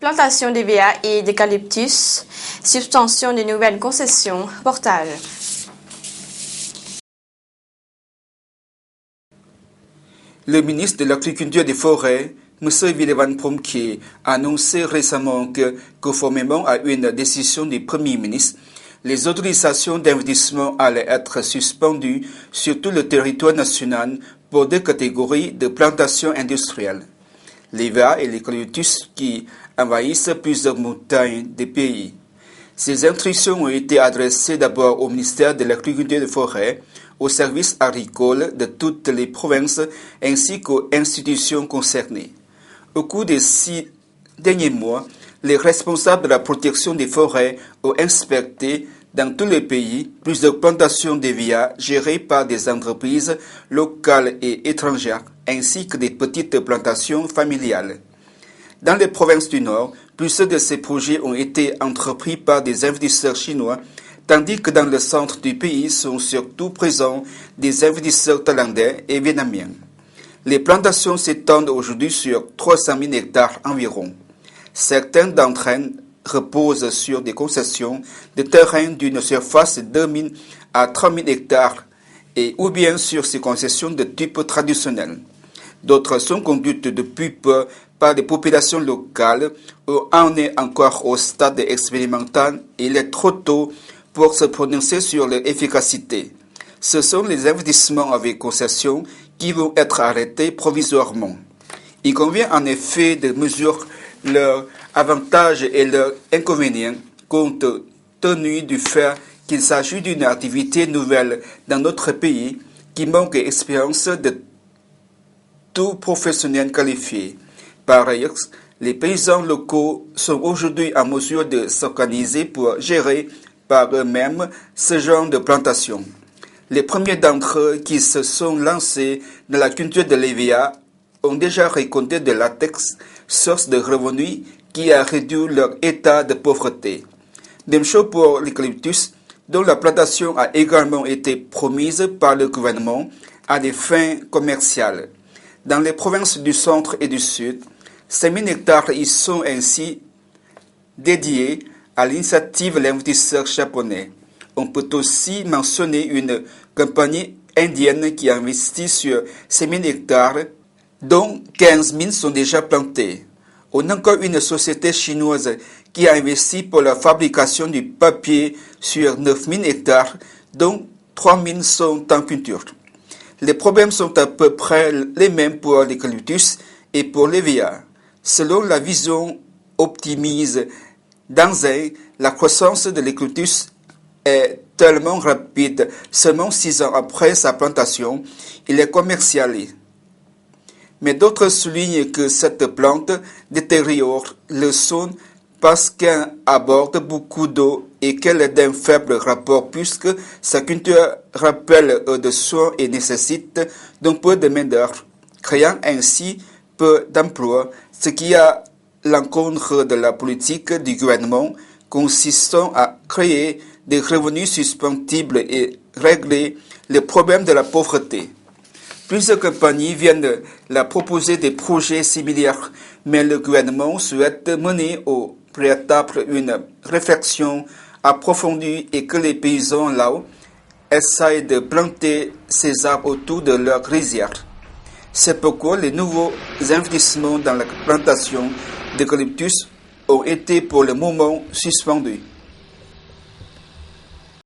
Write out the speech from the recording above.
Plantation d'EVA et d'eucalyptus, subvention de nouvelles concessions, portage. Le ministre de l'Agriculture et des Forêts, M. Willivan Promke, a annoncé récemment que, conformément à une décision du Premier ministre, les autorisations d'investissement allaient être suspendues sur tout le territoire national pour deux catégories de plantations industrielles, l'EVA et l'eucalyptus qui envahissent plusieurs montagnes des pays. Ces instructions ont été adressées d'abord au ministère de l'Agriculture et des Forêts, aux services agricoles de toutes les provinces ainsi qu'aux institutions concernées. Au cours des 6 derniers mois, les responsables de la protection des forêts ont inspecté dans tous les pays plusieurs plantations d'EVA gérées par des entreprises locales et étrangères ainsi que des petites plantations familiales. Dans les provinces du Nord, plusieurs de ces projets ont été entrepris par des investisseurs chinois, tandis que dans le centre du pays sont surtout présents des investisseurs thaïlandais et vietnamiens. Les plantations s'étendent aujourd'hui sur 300 000 hectares environ. Certaines d'entre elles reposent sur des concessions de terrain d'une surface de 2 000 à 3 000 hectares ou bien sur ces concessions de type traditionnel. D'autres sont conduites depuis peu par des populations locales où on est encore au stade expérimental et il est trop tôt pour se prononcer sur leur efficacité. Ce sont les investissements avec concession qui vont être arrêtés provisoirement. Il convient en effet de mesurer leurs avantages et leurs inconvénients compte tenu du fait qu'il s'agit d'une activité nouvelle dans notre pays qui manque d'expérience de tout professionnel qualifié. Par ailleurs, les paysans locaux sont aujourd'hui en mesure de s'organiser pour gérer par eux-mêmes ce genre de plantation. Les premiers d'entre eux qui se sont lancés dans la culture de l'EVA ont déjà récolté de latex, source de revenus qui a réduit leur état de pauvreté. Même chose pour l'eucalyptus, dont la plantation a également été promise par le gouvernement à des fins commerciales. Dans les provinces du centre et du sud, 5 000 hectares y sont ainsi dédiés à l'initiative de l'investisseur japonais. On peut aussi mentionner une compagnie indienne qui investit sur 5 000 hectares, dont 15 000 sont déjà plantés. On a encore une société chinoise qui a investi pour la fabrication du papier sur 9 000 hectares, dont 3 000 sont en culture. Les problèmes sont à peu près les mêmes pour l'eucalyptus et pour l'EVA. Selon la vision optimise d'Anzai, la croissance de l'eucalyptus est tellement rapide, seulement 6 ans après sa plantation, il est commercialisé. Mais d'autres soulignent que cette plante détériore le sol parce qu'elle aborde beaucoup d'eau et qu'elle est d'un faible rapport puisque sa culture rappelle de soins et nécessite d'un peu de main-d'œuvre, créant ainsi peu d'emplois, ce qui a l'encontre de la politique du gouvernement consistant à créer des revenus suspendibles et régler le problème de la pauvreté. Plusieurs compagnies viennent de la proposer des projets similaires, mais le gouvernement souhaite mener au préalable une réflexion approfondie et que les paysans là-haut essayent de planter ces arbres autour de leurs rizières. C'est pourquoi les nouveaux investissements dans la plantation d'eucalyptus ont été pour le moment suspendus.